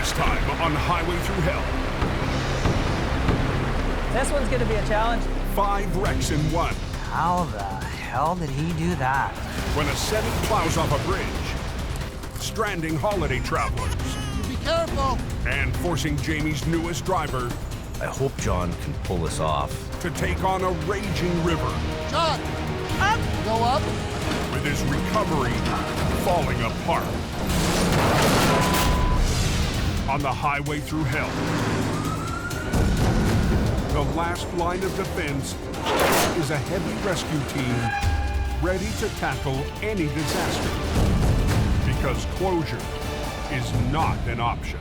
This time on Highway Through Hell. This one's gonna be a challenge. 5 wrecks in one. How the hell did he do that? When a semi plows off a bridge, stranding holiday travelers. Be careful! And forcing Jamie's newest driver I hope John can pull this off. to take on a raging river. John! Up! Go up! With his recovery falling apart. On the Highway Through Hell. The last line of defense is a heavy rescue team ready to tackle any disaster. Because closure is not an option.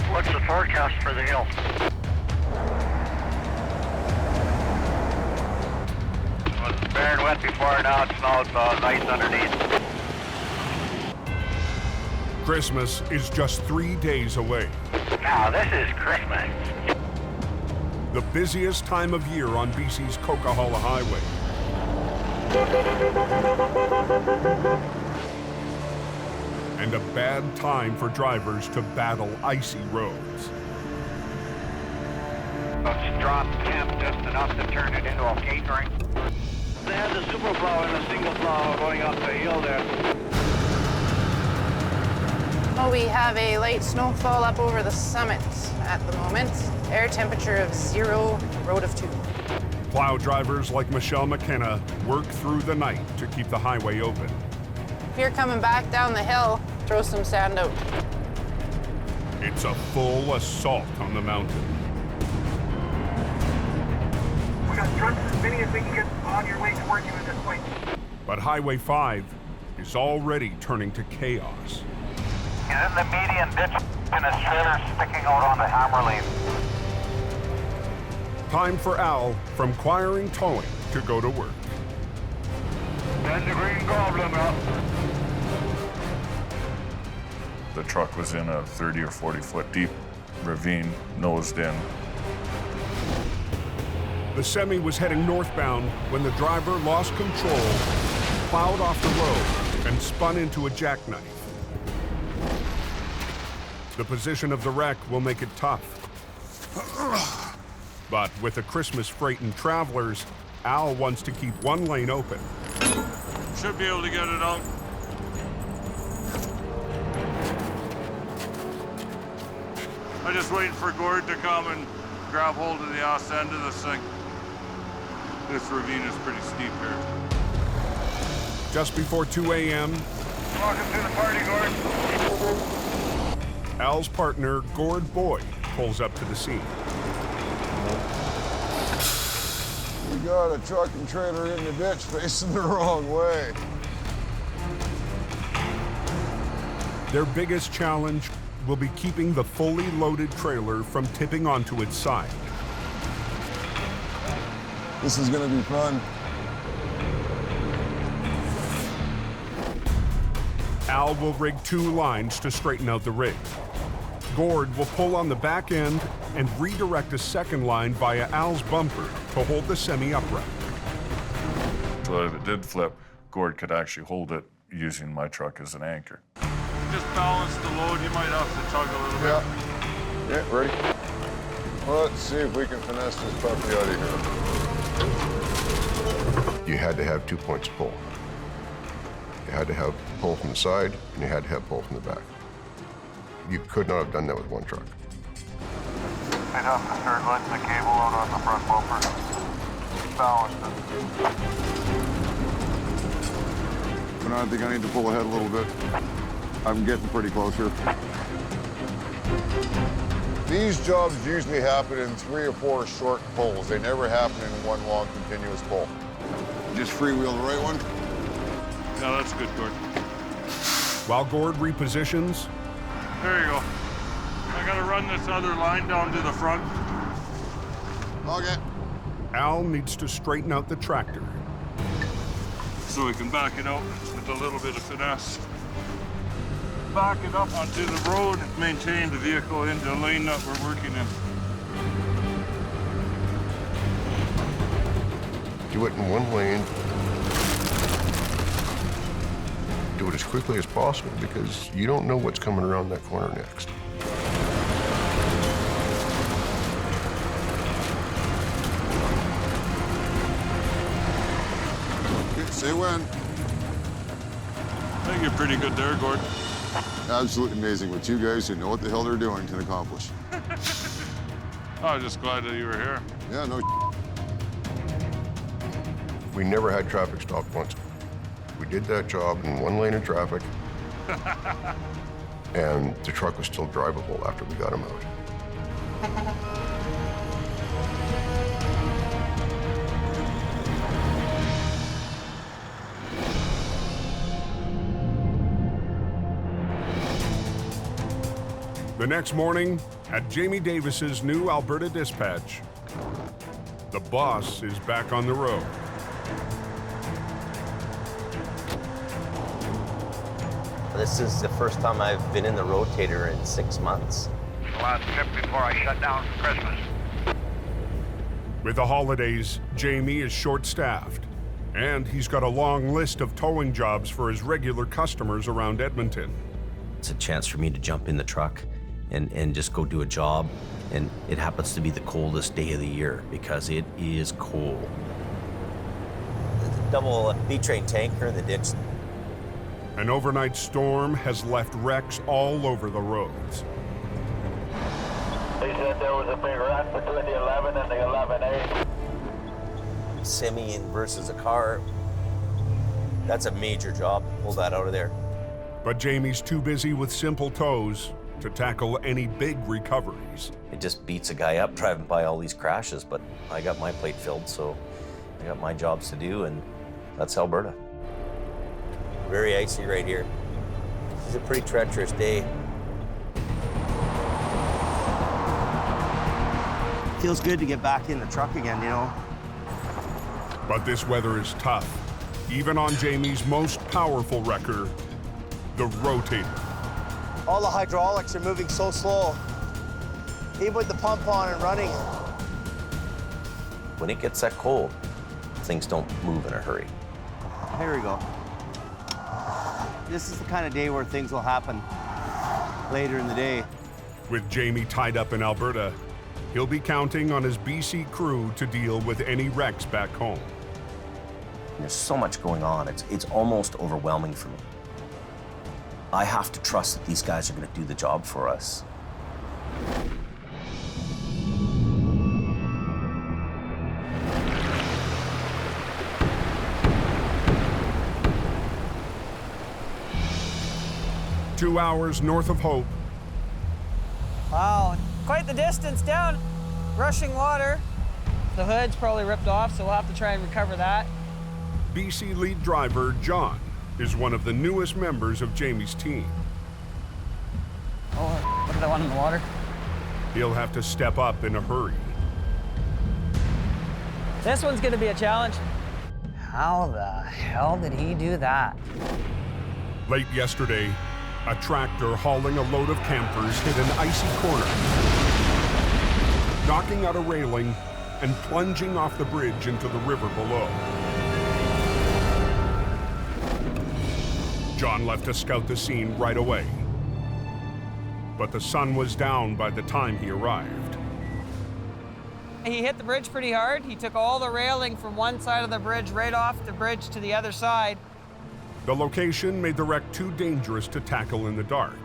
What's the forecast for the hill? It was bare and wet before, now it snows, so it's ice underneath. Christmas is just 3 days away. Now, this is Christmas. The busiest time of year on BC's Coquihalla Highway. And a bad time for drivers to battle icy roads. It's dropped temp just enough to turn it into a catering. They had the super plow and the single plow going up the hill there. Well, we have a light snowfall up over the summit at the moment. Air temperature of 0, road of 2. Plow drivers like Michelle McKenna work through the night to keep the highway open. If you're coming back down the hill, throw some sand out. It's a full assault on the mountain. We got trucks as many as we can get on your way towards you at this point. But Highway 5 is already turning to chaos. He's in the median ditch and his trailer sticking out on the hammer lane. Time for Al from Quiring Towing to go to work. Send the green goblin up. The truck was in a 30 or 40 foot deep ravine, nosed in. The semi was heading northbound when the driver lost control, plowed off the road, and spun into a jackknife. The position of the wreck will make it tough. But with the Christmas freightened travelers, Al wants to keep one lane open. Should be able to get it out. I'm just waiting for Gord to come and grab hold of the ass end of this thing. This ravine is pretty steep here. Just before 2 a.m., Welcome to the party, Gord. Al's partner, Gord Boyd, pulls up to the scene. We got a truck and trailer in the ditch facing the wrong way. Their biggest challenge will be keeping the fully loaded trailer from tipping onto its side. This is gonna be fun. Al will rig 2 lines to straighten out the rig. Gord will pull on the back end and redirect a second line via Al's bumper to hold the semi upright. So if it did flip, Gord could actually hold it using my truck as an anchor. Just balance the load, you might have to tug a little bit. Yeah, ready? Let's see if we can finesse this puppy out of here. You had to have 2 points pull. You had to have pull from the side, and you had to have pull from the back. You could not have done that with one truck. Pick up the third length of the cable out on the front bumper. Balanced it. But I think I need to pull ahead a little bit. I'm getting pretty close here. These jobs usually happen in 3 or 4 short pulls. They never happen in one long continuous pull. Just freewheel the right one. No, that's good, Gord. While Gord repositions, There you go. run this other line down to the front? Okay. Al needs to straighten out the tractor. So we can back it out with a little bit of finesse. Back it up onto the road, maintain the vehicle in the lane that we're working in. Do it in one lane. Do it as quickly as possible because you don't know what's coming around that corner next. Say when. I think you're pretty good there, Gord. Absolutely amazing what you guys who know what the hell they're doing can accomplish. I'm just glad that you were here. Yeah, no. We never had traffic stopped once. We did that job in one lane of traffic, and the truck was still drivable after we got him out. The next morning, at Jamie Davis's new Alberta dispatch, the boss is back on the road. This is the first time I've been in the rotator in 6 months. The last trip before I shut down for Christmas. With the holidays, Jamie is short-staffed, and he's got a long list of towing jobs for his regular customers around Edmonton. It's a chance for me to jump in the truck and just go do a job. And it happens to be the coldest day of the year because it is cold. Double B-train tanker in the ditch. An overnight storm has left wrecks all over the roads. They said there was a big wreck between the 11 and the 11A. Semi versus a car. That's a major job to pull that out of there. But Jamie's too busy with simple tows to tackle any big recoveries. It just beats a guy up driving by all these crashes, but I got my plate filled, so I got my jobs to do, and that's Alberta. Very icy right here. This is a pretty treacherous day. Feels good to get back in the truck again, you know. But this weather is tough, even on Jamie's most powerful wrecker, the rotator. All the hydraulics are moving so slow. Even with the pump on and running. When it gets that cold, things don't move in a hurry. Here we go. This is the kind of day where things will happen later in the day. With Jamie tied up in Alberta, he'll be counting on his BC crew to deal with any wrecks back home. There's so much going on, it's almost overwhelming for me. I have to trust that these guys are going to do the job for us. Two hours north of Hope. Wow, quite the distance down. Rushing water. The hood's probably ripped off, so we'll have to try and recover that. BC lead driver John is one of the newest members of Jamie's team. Oh, look at that one in the water. He'll have to step up in a hurry. This one's gonna be a challenge. How the hell did he do that? Late yesterday, a tractor hauling a load of campers hit an icy corner, knocking out a railing and plunging off the bridge into the river below. John left to scout the scene right away, but the sun was down by the time he arrived. He hit the bridge pretty hard. He took all the railing from one side of the bridge right off the bridge to the other side. The location made the wreck too dangerous to tackle in the dark.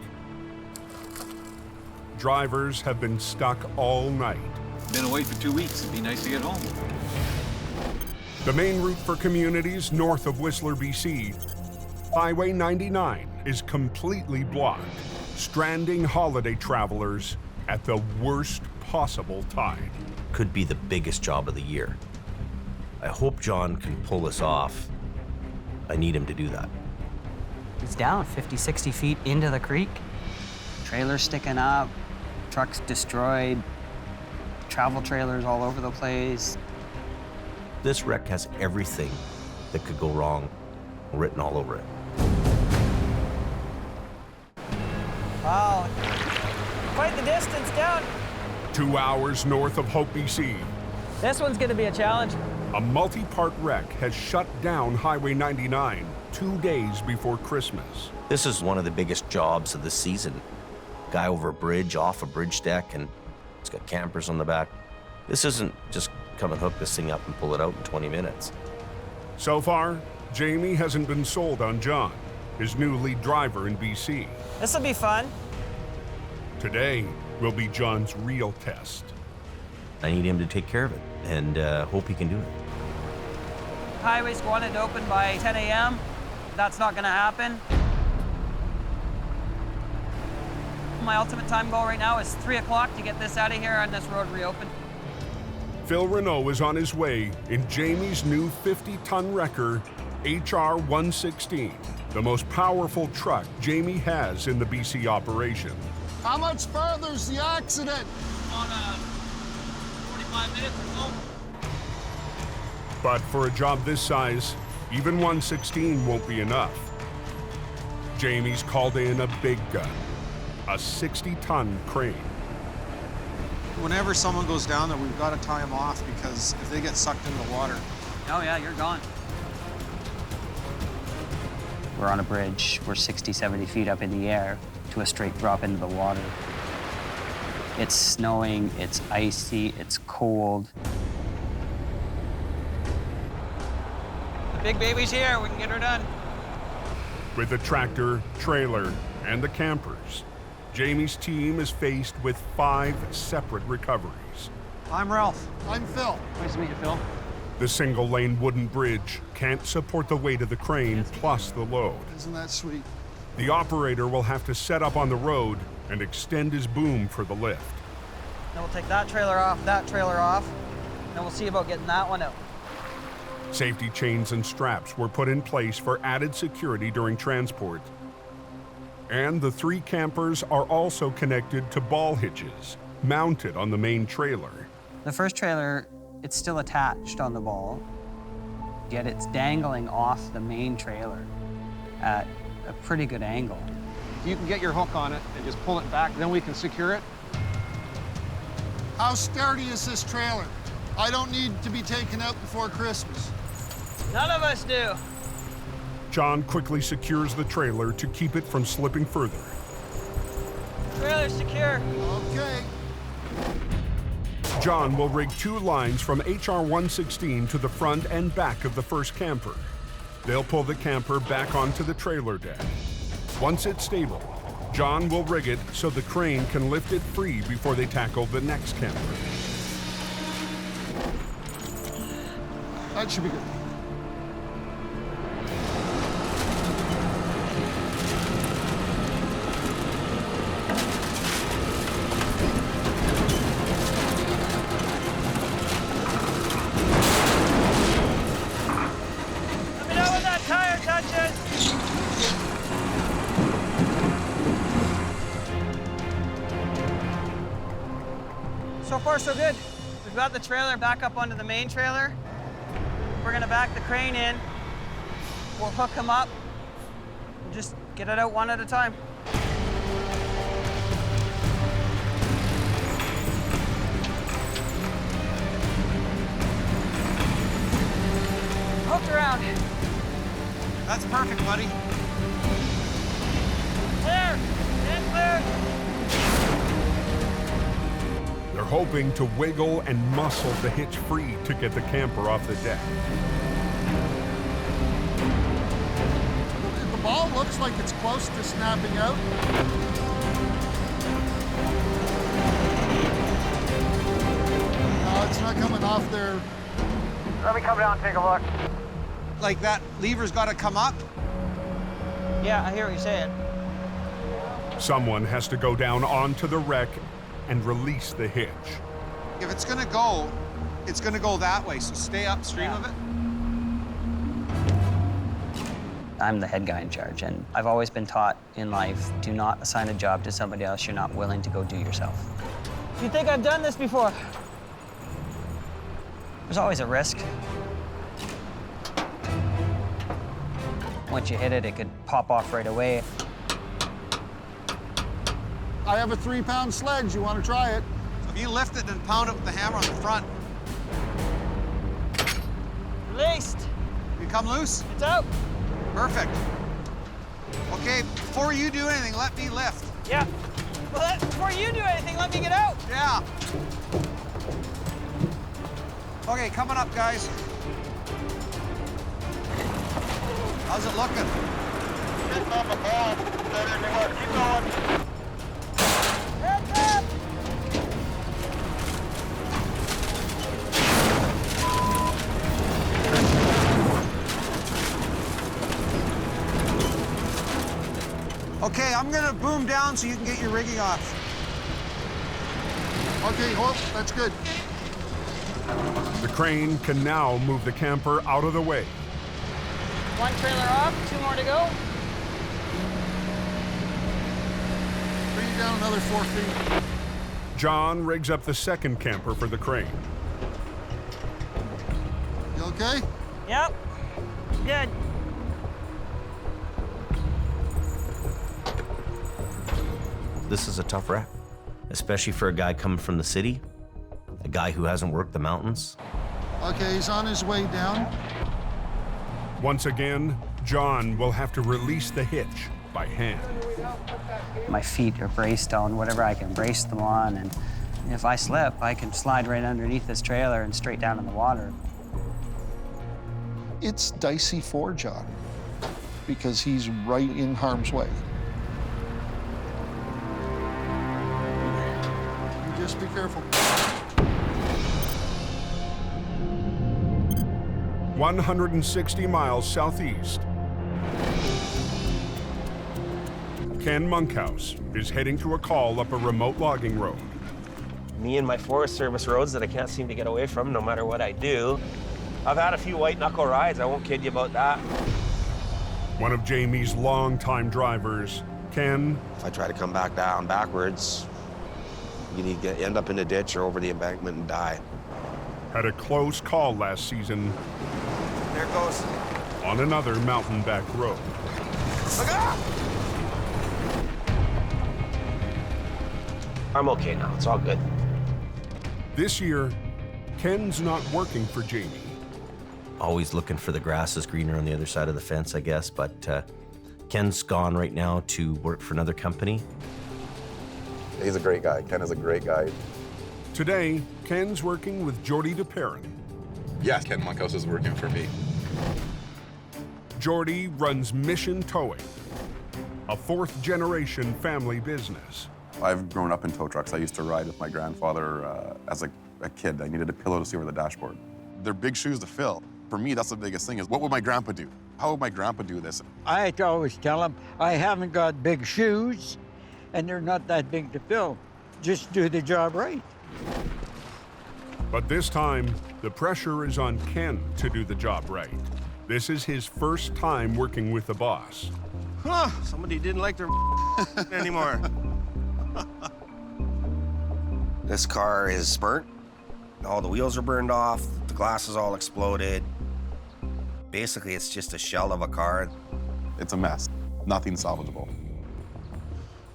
Drivers have been stuck all night. Been away for 2 weeks. It'd be nice to get home. The main route for communities north of Whistler, BC, Highway 99, is completely blocked, stranding holiday travelers at the worst possible time. Could be the biggest job of the year. I hope John can pull this off. I need him to do that. He's down 50, 60 feet into the creek. Trailer sticking up. Trucks destroyed, travel trailers all over the place. This wreck has everything that could go wrong written all over it. Wow, quite the distance down. 2 hours north of Hope, BC. This one's gonna be a challenge. A multi-part wreck has shut down Highway 99 2 days before Christmas. This is one of the biggest jobs of the season. Guy over a bridge, off a bridge deck, and it's got campers on the back. This isn't just come and hook this thing up and pull it out in 20 minutes. So far, Jamie hasn't been sold on John, his new lead driver in BC. This'll be fun. Today will be John's real test. I need him to take care of it, and hope he can do it. Highway's wanted to open by 10 a.m. That's not gonna happen. My ultimate time goal right now is 3 o'clock to get this out of here and this road reopened. Phil Renault is on his way in Jamie's new 50-ton wrecker, HR 116, the most powerful truck Jamie has in the BC operation. How much further's the accident? On 45 minutes or so. But for a job this size, even 116 won't be enough. Jamie's called in a big gun, a 60-ton crane. Whenever someone goes down there, we've got to tie them off because if they get sucked into the water. Oh yeah, you're gone. We're on a bridge. We're 60, 70 feet up in the air to a straight drop into the water. It's snowing, it's icy, it's cold. The big baby's here, we can get her done. With the tractor, trailer, and the campers, Jamie's team is faced with 5 separate recoveries. I'm Ralph. I'm Phil. Nice to meet you, Phil. The single-lane wooden bridge can't support the weight of the crane plus the load. Isn't that sweet? The operator will have to set up on the road and extend his boom for the lift. Then we'll take that trailer off, then we'll see about getting that one out. Safety chains and straps were put in place for added security during transport. And the 3 campers are also connected to ball hitches, mounted on the main trailer. The first trailer, it's still attached on the ball, yet it's dangling off the main trailer at a pretty good angle. You can get your hook on it and just pull it back, then we can secure it. How sturdy is this trailer? I don't need to be taken out before Christmas. None of us do. John quickly secures the trailer to keep it from slipping further. Trailer's secure. Okay. John will rig 2 lines from HR 116 to the front and back of the first camper. They'll pull the camper back onto the trailer deck. Once it's stable, John will rig it so the crane can lift it free before they tackle the next camper. That should be good. Let me know when that tire touches. So far, so good. We've got the trailer back up onto the main trailer. We're gonna back the crane in. We'll hook him up and just get it out one at a time. Hooked around. That's perfect, buddy. Clear! Stand clear! They're hoping to wiggle and muscle the hitch free to get the camper off the deck. The ball looks like it's close to snapping out. No, it's not coming off there. Let me come down and take a look. Like that lever's got to come up. Yeah, I hear what you're saying. Someone has to go down onto the wreck and release the hitch. If it's gonna go that way, so stay upstream of it. I'm the head guy in charge, and I've always been taught in life, do not assign a job to somebody else you're not willing to go do yourself. Do you think I've done this before? There's always a risk. Once you hit it, it could pop off right away. I have a 3-pound sledge. You want to try it? If you lift it and pound it with the hammer on the front, Released. you come loose? It's out. Perfect. Okay, before you do anything, let me lift. Yeah. Well, before you do anything, let me get out. Yeah. Okay, coming up, guys. How's it looking? Just on the ball. Keep going. Heads up. Okay, I'm gonna boom down so you can get your rigging off. Okay, hold. That's good. The crane can now move the camper out of the way. One trailer off, 2 more to go. Bring it down another 4 feet. John rigs up the second camper for the crane. You okay? Yep. Good. This is a tough wreck, especially for a guy coming from the city, a guy who hasn't worked the mountains. Okay, he's on his way down. Once again, John will have to release the hitch by hand. My feet are braced on whatever I can brace them on, and if I slip, I can slide right underneath this trailer and straight down in the water. It's dicey for John because he's right in harm's way. You just be careful. 160 miles southeast, Ken Monkhouse is heading to a call up a remote logging road. Me and my Forest Service roads that I can't seem to get away from no matter what I do. I've had a few white knuckle rides, I won't kid you about that. One of Jamie's longtime drivers, Ken. If I try to come back down backwards, you need to end up in a ditch or over the embankment and die. Had a close call last season. There it goes. On another mountain back road. Look out! I'm okay now, it's all good. This year, Ken's not working for Jamie. Always looking for the grass is greener on the other side of the fence, I guess, but Ken's gone right now to work for another company. He's a great guy. Ken is a great guy. Today, Ken's working with Jordy DePerrin. Yes, Ken Monkhouse is working for me. Jordy runs Mission Towing, a 4th-generation family business. I've grown up in tow trucks. I used to ride with my grandfather as a kid. I needed a pillow to see over the dashboard. They're big shoes to fill. For me, that's the biggest thing is, what would my grandpa do? How would my grandpa do this? I always tell him, I haven't got big shoes, and they're not that big to fill. Just do the job right. But this time, the pressure is on Ken to do the job right. This is his first time working with the boss. Huh, somebody didn't like their anymore. This car is burnt. All the wheels are burned off. The glass is all exploded. Basically, it's just a shell of a car. It's a mess. Nothing salvageable.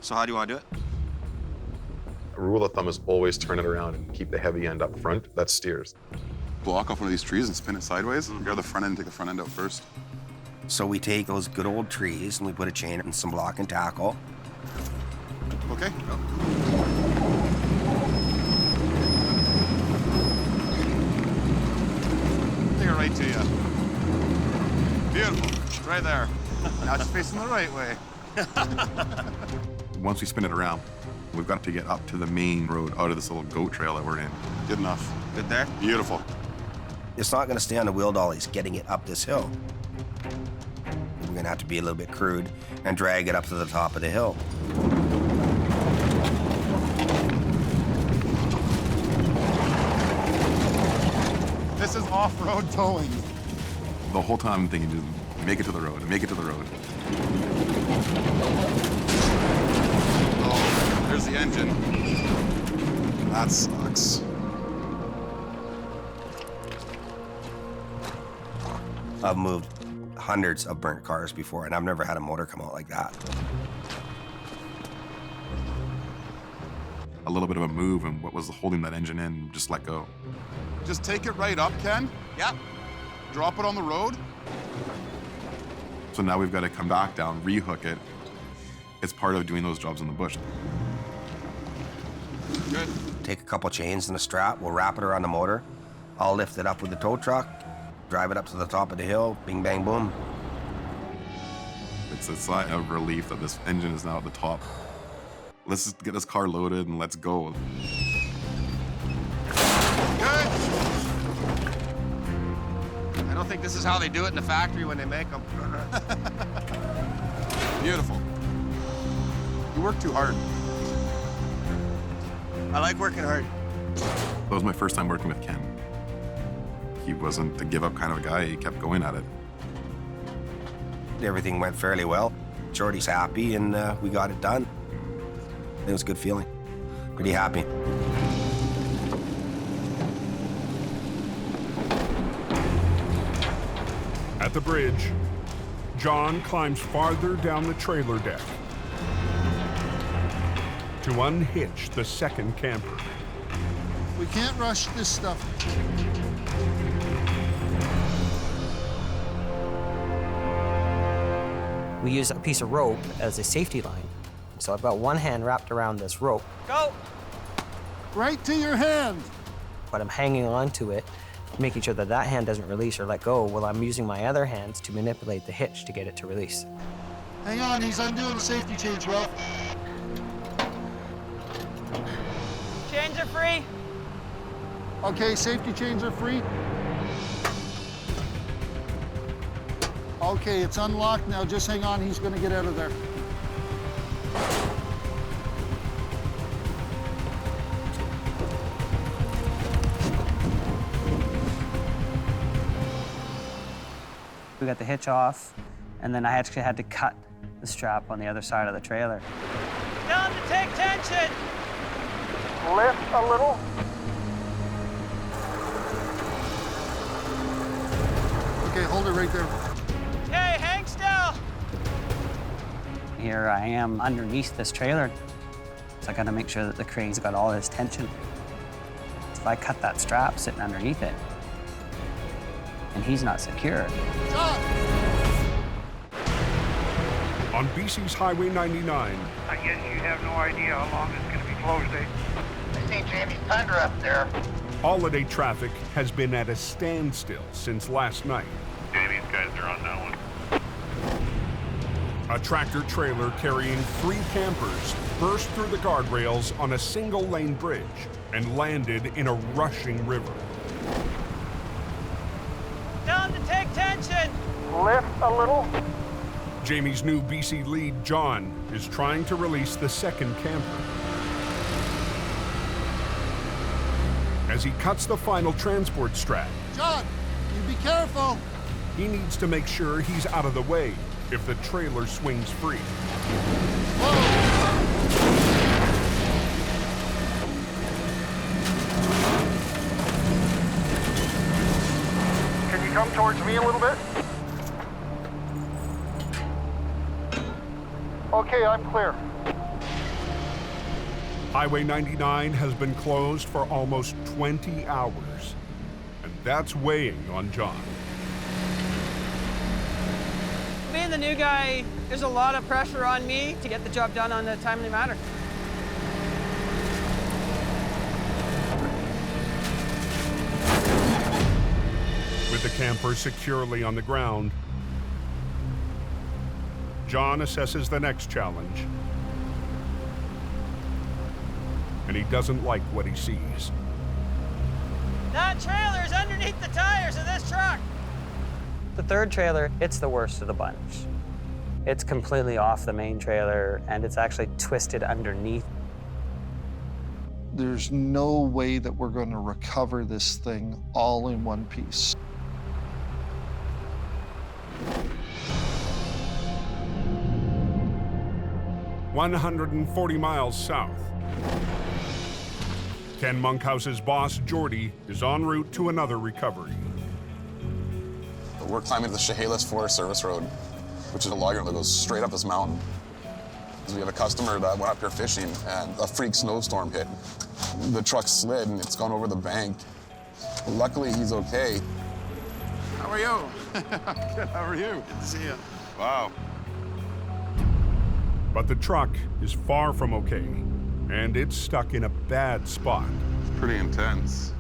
So how do you want to do it? A rule of thumb is always turn it around and keep the heavy end up front. That steers. Block off one of these trees and spin it sideways. Grab the front end and take the front end out first. So we take those good old trees and we put a chain and some block and tackle. Okay. Go. Take it right to you. Beautiful. Right there. Now it's facing the right way. Once we spin it around, we've got to get up to the main road out of this little goat trail that we're in. Good enough. Good there? Beautiful. It's not going to stay on the wheel dollies getting it up this hill. We're going to have to be a little bit crude and drag it up to the top of the hill. This is off-road towing. The whole time I'm thinking, Make it to the road. Make it to the road. Oh, there's the engine. That sucks. I've moved hundreds of burnt cars before, and I've never had a motor come out like that. A little bit of a move, and what was holding that engine in just let go. Just take it right up, Ken. Yeah. Drop it on the road. So now we've got to come back down, rehook it. It's part of doing those jobs in the bush. Good. Take a couple chains and a strap, we'll wrap it around the motor. I'll lift it up with the tow truck, drive it up to the top of the hill, bing, bang, boom. It's a sigh of relief that this engine is now at the top. Let's just get this car loaded and let's go. Good. I don't think this is how they do it in the factory when they make them. Beautiful. You work too hard. I like working hard. That was my first time working with Ken. He wasn't the give-up kind of a guy. He kept going at it. Everything went fairly well. Jordy's happy, and we got it done. It was a good feeling. Pretty happy. At the bridge, John climbs farther down the trailer deck to unhitch the second camper. We can't rush this stuff. We use a piece of rope as a safety line. So I've got one hand wrapped around this rope. Go! Right to your hand. But I'm hanging on to it, making sure that that hand doesn't release or let go while I'm using my other hands to manipulate the hitch to get it to release. Hang on, he's undoing the safety chains, Ralph. Chains are free. Okay, safety chains are free. Okay, it's unlocked now. Just hang on, he's gonna get out of there. We got the hitch off, and then I actually had to cut the strap on the other side of the trailer. Tell him to take tension! Lift a little. Okay, hold it right there. Hey, hang still! Here I am underneath this trailer, so I gotta make sure that the crane's got all this tension. If I cut that strap sitting underneath it, and he's not secure. John! On BC's Highway 99. I guess you have no idea how long it's going to be closed, eh? I see Jamie's Thunder up there. Holiday traffic has been at a standstill since last night. Jamie's guys are on that one. A tractor trailer carrying 3 campers burst through the guardrails on a single-lane bridge and landed in a rushing river. Tell him to take tension! Lift a little. Jamie's new BC lead, John, is trying to release the second camper. As he cuts the final transport strap, John, you be careful. he needs to make sure he's out of the way if the trailer swings free. Can you come towards me a little bit? Okay, I'm clear. Highway 99 has been closed for almost 20 hours, and that's weighing on John. Being the new guy, there's a lot of pressure on me to get the job done on a timely manner. With the camper securely on the ground, John assesses the next challenge, and he doesn't like what he sees. That trailer's underneath the tires of this truck. The third trailer, it's the worst of the bunch. It's completely off the main trailer, and it's actually twisted underneath. There's no way that we're going to recover this thing all in one piece. 140 miles south. Ken Monkhouse's boss, Jordy, is en route to another recovery. We're climbing the Chehalis Forest Service Road, which is a log road that goes straight up this mountain. We have a customer that went up here fishing, and a freak snowstorm hit. The truck slid, and it's gone over the bank. Luckily, he's okay. How are you? Good, how are you? Good to see you. Wow. But the truck is far from okay, and it's stuck in a bad spot. It's pretty intense.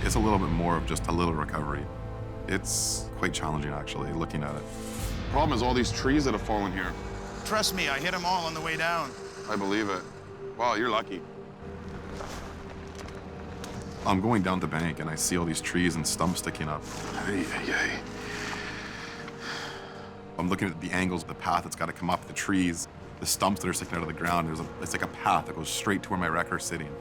It's a little bit more of just a little recovery. It's quite challenging, actually, looking at it. The problem is all these trees that have fallen here. Trust me, I hit them all on the way down. I believe it. Wow, you're lucky. I'm going down the bank and I see all these trees and stumps sticking up. I'm looking at the angles of the path that's got to come up, the trees, the stumps that are sticking out of the ground. It's like a path that goes straight to where my wrecker's sitting.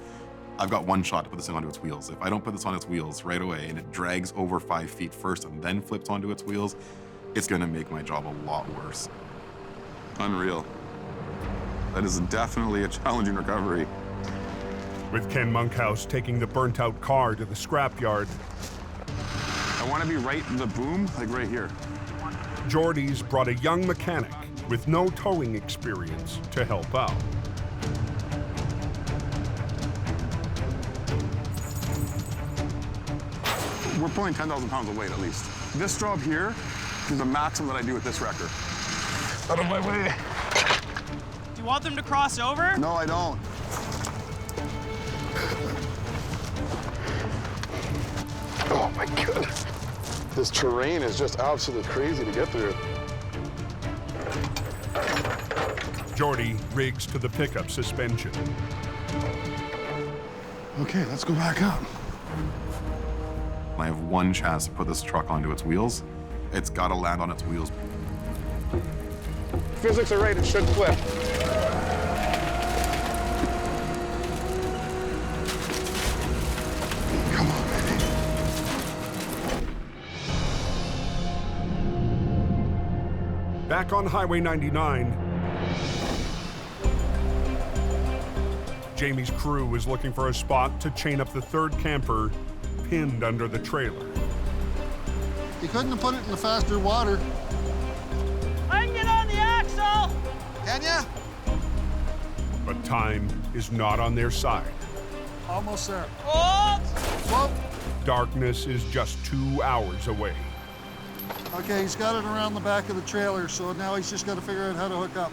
I've got one shot to put this thing onto its wheels. If I don't put this on its wheels right away and it drags over 5 feet first and then flips onto its wheels, it's gonna make my job a lot worse. Unreal. That is definitely a challenging recovery. With Ken Monkhouse taking the burnt-out car to the scrapyard. I want to be right in the boom, like right here. Jordy's brought a young mechanic with no towing experience to help out. We're pulling 10,000 pounds of weight at least. This job here is the maximum that I do with this wrecker. Out of my way. Do you want them to cross over? No, I don't. Oh my goodness. This terrain is just absolutely crazy to get through. Jordy rigs to the pickup suspension. Okay, let's go back up. I have one chance to put this truck onto its wheels. It's got to land on its wheels. Physics are right, it should flip. Come on, baby. Back on Highway 99, Jamie's crew is looking for a spot to chain up the third camper pinned under the trailer. You couldn't have put it in the faster water. I can get on the axle! Can ya? But time is not on their side. Almost there. Oh! Whoa. Darkness is just 2 hours away. Okay, he's got it around the back of the trailer, so now he's just got to figure out how to hook up.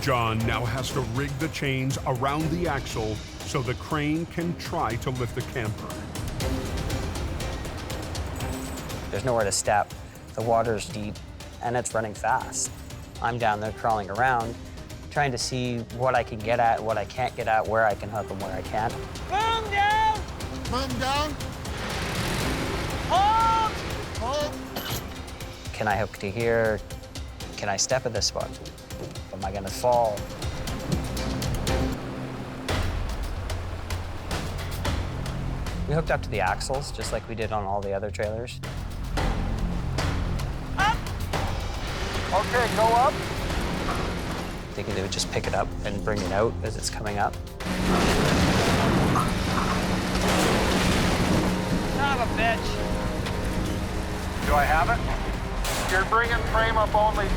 John now has to rig the chains around the axle so the crane can try to lift the camper. There's nowhere to step. The water's deep and it's running fast. I'm down there crawling around, trying to see what I can get at, what I can't get at, where I can hook and where I can't. Boom down! Boom down! Hold! Hold! Can I hook to here? Can I step at this spot? Am I gonna fall? We hooked up to the axles, just like we did on all the other trailers. Up! Okay, go up. Thinking they would just pick it up and bring it out as it's coming up. Son of a bitch. Do I have it? You're bringing frame up only.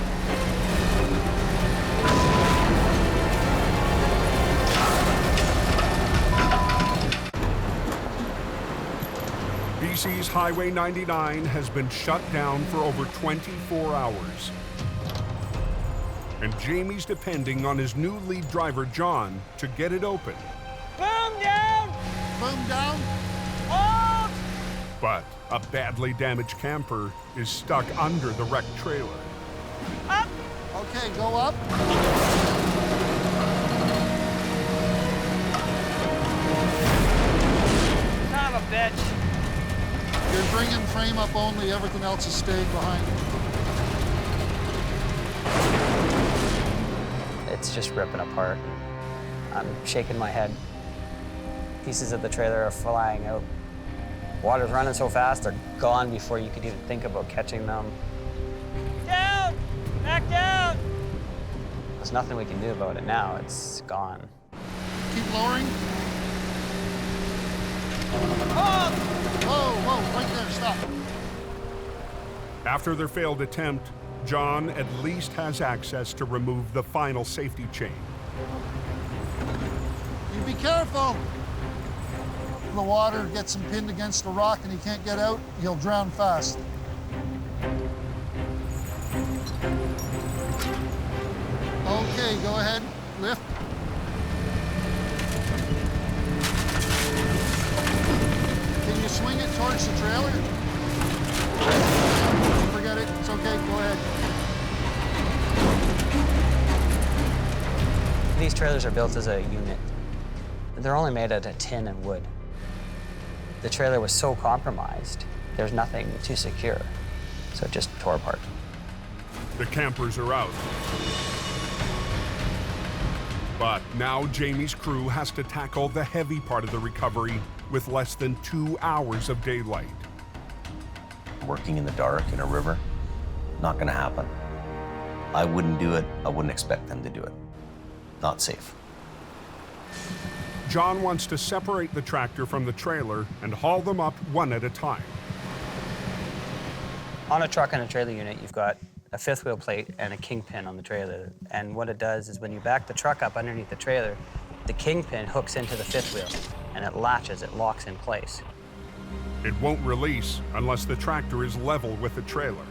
BC's Highway 99 has been shut down for over 24 hours. And Jamie's depending on his new lead driver, John, to get it open. Boom down! Boom down! Hold! But a badly damaged camper is stuck under the wrecked trailer. Up! Okay, go up. Son of a bitch. You're bringing frame up only, everything else is staying behind. It's just ripping apart. I'm shaking my head. Pieces of the trailer are flying out. Water's running so fast, they're gone before you could even think about catching them. Down! back down. There's nothing we can do about it now. It's gone. Keep lowering. Oh! Whoa, right there, stop. After their failed attempt, John at least has access to remove the final safety chain. You be careful. If the water gets him pinned against a rock and he can't get out, he'll drown fast. Okay, go ahead, lift. Can you swing it towards the trailer? Forget it, it's okay, go ahead. These trailers are built as a unit. They're only made out of tin and wood. The trailer was so compromised, there's nothing to secure, so it just tore apart. The campers are out. But now Jamie's crew has to tackle the heavy part of the recovery with less than 2 hours of daylight. Working in the dark in a river, not gonna happen. I wouldn't do it. I wouldn't expect them to do it. Not safe. John wants to separate the tractor from the trailer and haul them up one at a time. On a truck and a trailer unit, you've got a fifth wheel plate and a kingpin on the trailer. And what it does is when you back the truck up underneath the trailer, the kingpin hooks into the fifth wheel and it latches, it locks in place. It won't release unless the tractor is level with the trailer.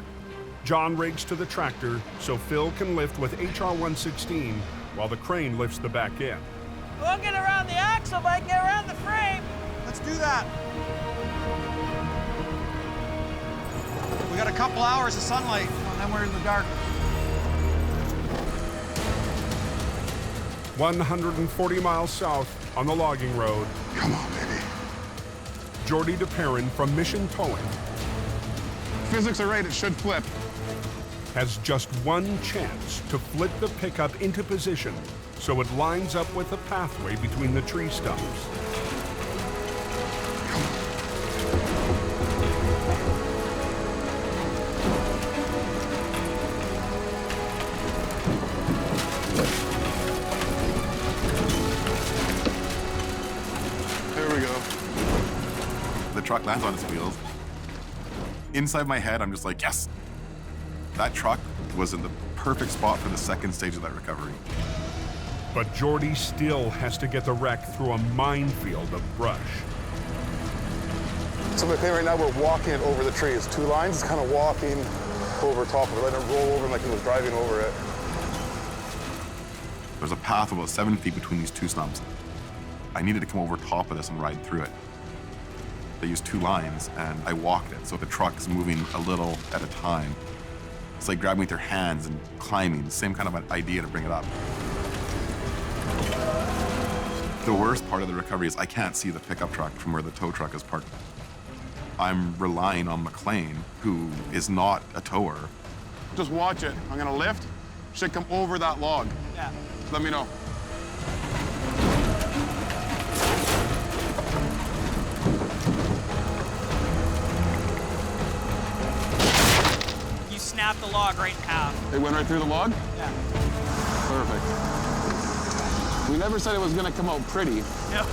John rigs to the tractor so Phil can lift with HR-116 while the crane lifts the back end. We'll get around the axle, but I can get around the frame. Let's do that. We got a couple hours of sunlight, and then we're in the dark. 140 miles south on the logging road. Come on, baby. Jordy DePerrin from Mission Towing Physics are right, it should flip. has just one chance to flip the pickup into position so it lines up with the pathway between the tree stumps. There we go. The truck lands on its wheels. Inside my head, I'm just like, yes. That truck was in the perfect spot for the second stage of that recovery. But Jordy still has to get the wreck through a minefield of brush. So the thing right now, we're walking it over the tree. It's two lines. It's kind of walking over top of it, letting it roll over like it was driving over it. There's a path about 7 feet between these two stumps. I needed to come over top of this and ride through it. They used two lines, and I walked it, so the truck's moving a little at a time. It's like grabbing with your hands and climbing, the same kind of an idea to bring it up. The worst part of the recovery is I can't see the pickup truck from where the tow truck is parked. I'm relying on McLean, who is not a tower. Just watch it. I'm gonna lift. Should come over that log. Yeah. Let me know. You snapped the log right in half. It went right through the log? Yeah. Perfect. We never said it was gonna come out pretty. Yep.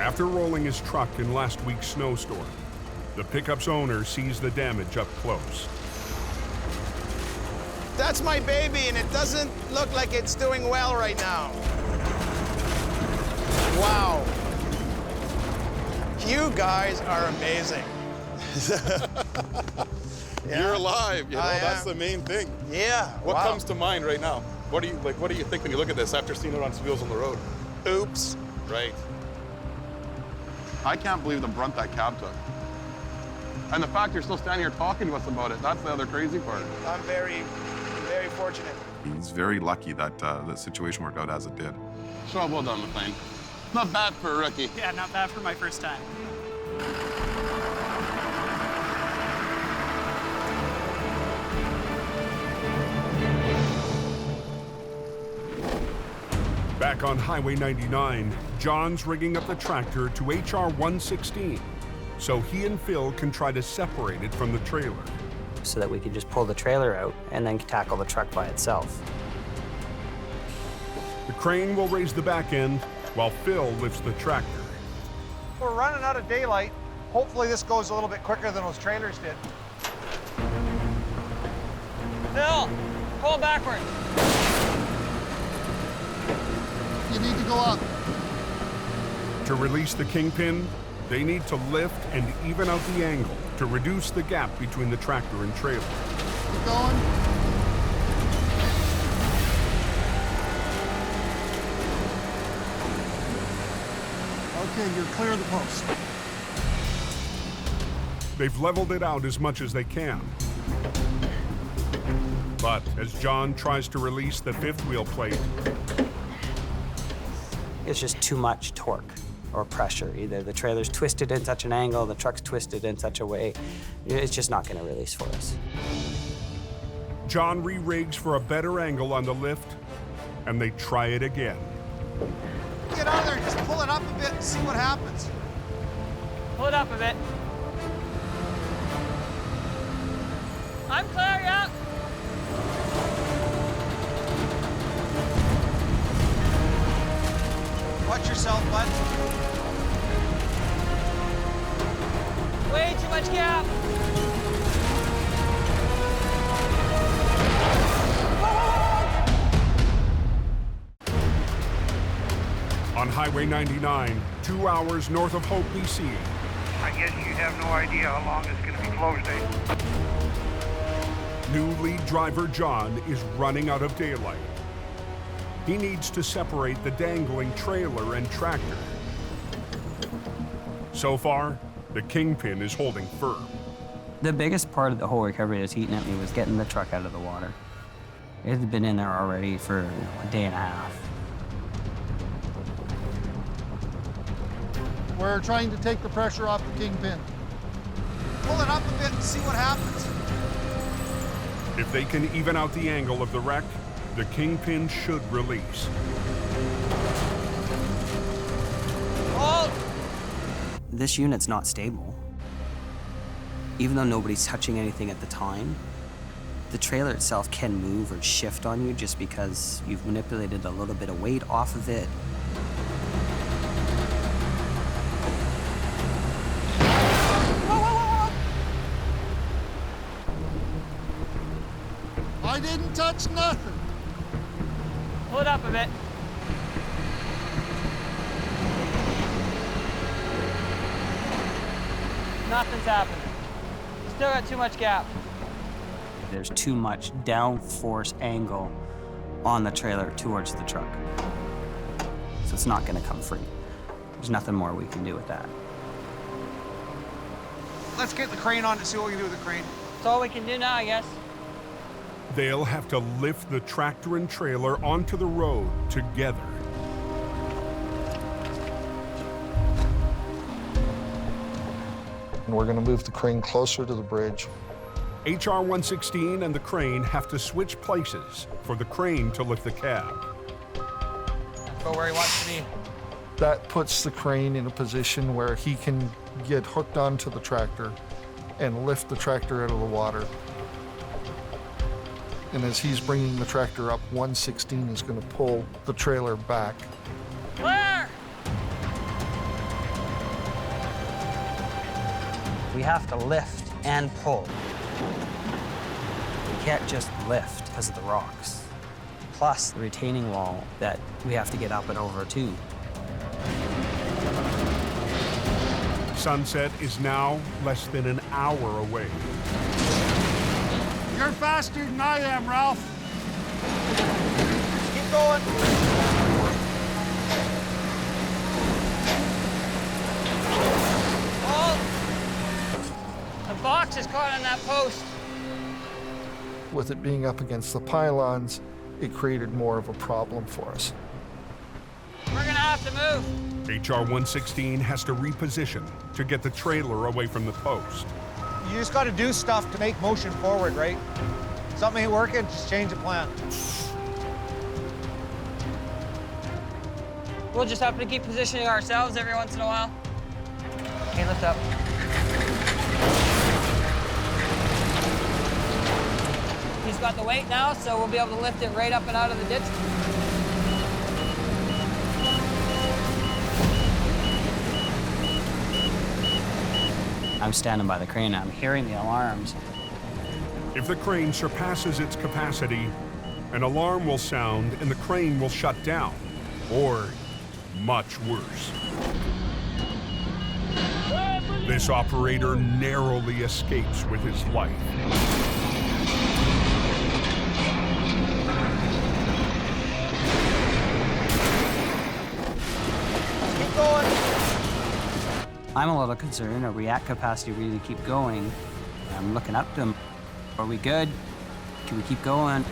After rolling his truck in last week's snowstorm, the pickup's owner sees the damage up close. That's my baby, and it doesn't look like it's doing well right now. Wow. You guys are amazing. Yeah. You're alive, you know, that's the main thing. Yeah. What wow. comes to mind right now? What do you think when you look at this after seeing it on wheels on the road? Oops. Right. I can't believe the brunt that cab took. And the fact you're still standing here talking to us about it, that's the other crazy part. I'm very, very fortunate. He's very lucky that the situation worked out as it did. Job well done, McLean. Not bad for a rookie. Yeah, not bad for my first time. Back on Highway 99, John's rigging up the tractor to HR-116 so he and Phil can try to separate it from the trailer. So that we can just pull the trailer out and then tackle the truck by itself. The crane will raise the back end while Phil lifts the tractor. We're running out of daylight. Hopefully this goes a little bit quicker than those trailers did. Phil, pull backwards. You need to go up. To release the Kingpin, they need to lift and even out the angle to reduce the gap between the tractor and trailer. Keep going. Okay, you're clear of the post. They've leveled it out as much as they can. But as John tries to release the fifth wheel plate, It's just too much torque or pressure. Either the trailer's twisted in such an angle, the truck's twisted in such a way, it's just not gonna release for us. John re-rigs for a better angle on the lift, and they try it again. Get out of there, just pull it up a bit and see what happens. Pull it up a bit. I'm clear, yeah. Watch yourself, bud. Way too much gap. On Highway 99, 2 hours north of Hope, BC. I guess you have no idea how long it's going to be closed, eh? New lead driver John is running out of daylight. He needs to separate the dangling trailer and tractor. So far, the Kingpin is holding firm. The biggest part of the whole recovery that was eating at me was getting the truck out of the water. It had been in there already for a day and a half. We're trying to take the pressure off the Kingpin. Pull it up a bit and see what happens. If they can even out the angle of the wreck, the Kingpin should release. Hold. This unit's not stable. Even though nobody's touching anything at the time, the trailer itself can move or shift on you just because you've manipulated a little bit of weight off of it. I didn't touch nothing. Pull it up a bit. Nothing's happening. Still got too much gap. There's too much downforce angle on the trailer towards the truck. So it's not gonna come free. There's nothing more we can do with that. Let's get the crane on and see what we can do with the crane. That's all we can do now, I guess. They'll have to lift the tractor and trailer onto the road together. And we're going to move the crane closer to the bridge. HR 116 and the crane have to switch places for the crane to lift the cab. Go where he wants to be. That puts the crane in a position where he can get hooked onto the tractor and lift the tractor out of the water. And as he's bringing the tractor up, 116 is going to pull the trailer back. Clear! We have to lift and pull. We can't just lift because of the rocks. Plus the retaining wall that we have to get up and over too. Sunset is now less than an hour away. You're faster than I am, Ralph. Keep going. Hold. The box is caught on that post. With it being up against the pylons, it created more of a problem for us. We're gonna have to move. HR 116 has to reposition to get the trailer away from the post. You just got to do stuff to make motion forward, right? Something ain't working, just change the plan. We'll just have to keep positioning ourselves every once in a while. Okay, lift up. got the weight now, so we'll be able to lift it right up and out of the ditch. I'm standing by the crane. I'm hearing the alarms. If the crane surpasses its capacity, an alarm will sound and the crane will shut down, or much worse. This operator narrowly escapes with his life. Keep going. I'm a little concerned. Are we at capacity really to keep going? I'm looking up to him. Are we good? Can we keep going?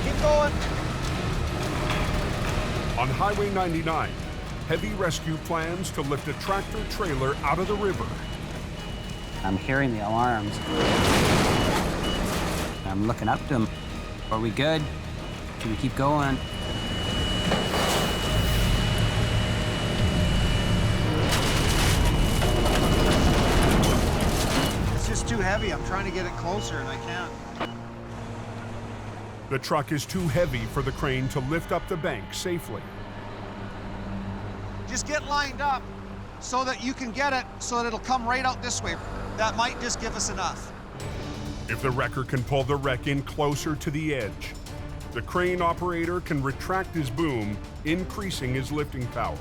Keep going. On Highway 99, heavy rescue plans to lift a tractor trailer out of the river. I'm hearing the alarms. I'm looking up to him. Are we good? Can we keep going? It's just too heavy. I'm trying to get it closer and I can't. The truck is too heavy for the crane to lift up the bank safely. Just get lined up so that you can get it so that it'll come right out this way. That might just give us enough. If the wrecker can pull the wreck in closer to the edge, the crane operator can retract his boom, increasing his lifting power.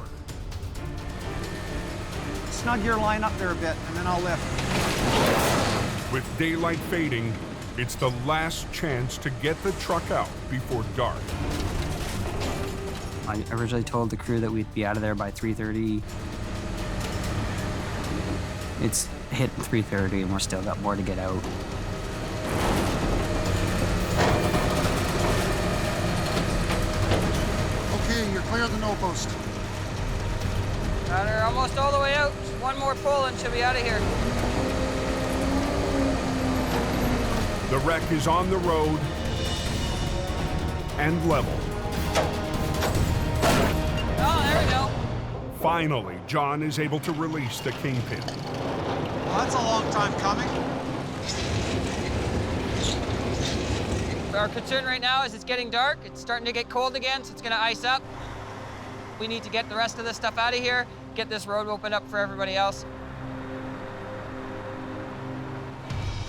Snug your line up there a bit, and then I'll lift. With daylight fading, it's the last chance to get the truck out before dark. I originally told the crew that we'd be out of there by 3:30. It's hit 3:30 and we're still got more to get out. Okay, you're clear of the no post. Got her almost all the way out. Just one more pull and she'll be out of here. The wreck is on the road and level. Oh, there we go. Finally, John is able to release the kingpin. Well, that's a long time coming. Our concern right now is it's getting dark. It's starting to get cold again, so it's going to ice up. We need to get the rest of this stuff out of here, get this road opened up for everybody else.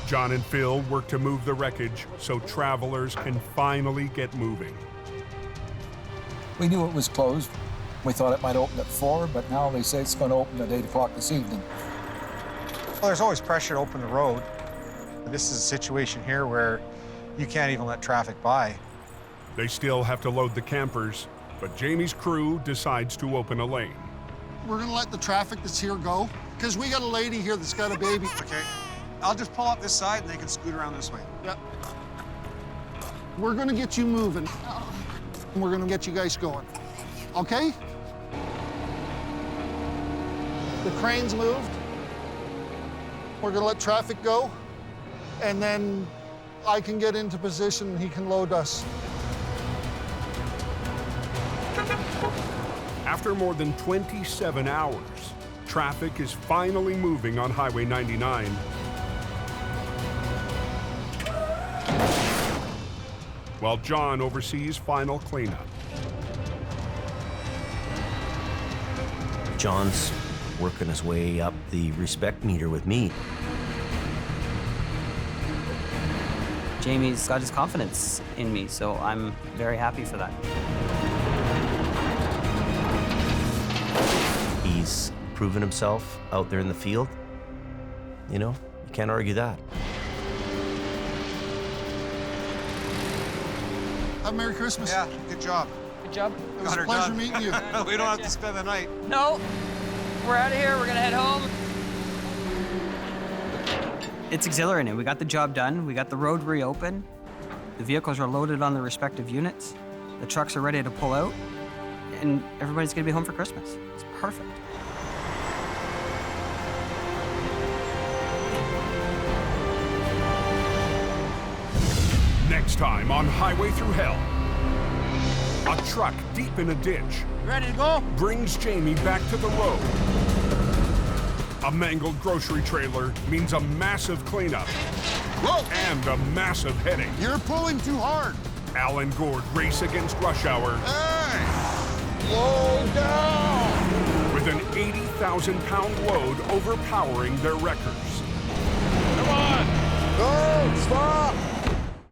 John and Phil work to move the wreckage so travelers can finally get moving. We knew it was closed. We thought it might open at 4, but now they say it's going to open at 8 o'clock this evening. Well, there's always pressure to open the road. This is a situation here where you can't even let traffic by. They still have to load the campers, but Jamie's crew decides to open a lane. We're gonna let the traffic that's here go, because we got a lady here that's got a baby. Okay. I'll just pull up this side and they can scoot around this way. Yep. We're gonna get you moving. We're gonna get you guys going. Okay? The crane's moved. We're gonna let traffic go, and then I can get into position and he can load us. After more than 27 hours, traffic is finally moving on Highway 99. While John oversees final cleanup. John's working his way up the respect meter with me. Jamie's got his confidence in me, so I'm very happy for that. He's proven himself out there in the field. You know, you can't argue that. Have a Merry Christmas. Yeah, good job. Good job. It was a pleasure meeting you. We don't have to spend the night. No, we're out of here. We're gonna head home. It's exhilarating. We got the job done. We got the road reopened. The vehicles are loaded on the respective units. The trucks are ready to pull out. And everybody's gonna be home for Christmas. It's perfect. Next time on Highway Through Hell, a truck deep in a ditch Ready to go? brings Jamie back to the road. A mangled grocery trailer means a massive cleanup and a massive headache. You're pulling too hard. Al and Gord race against rush hour. Hey! Slow down! With an 80,000-pound load overpowering their wreckers. Come on! No, stop!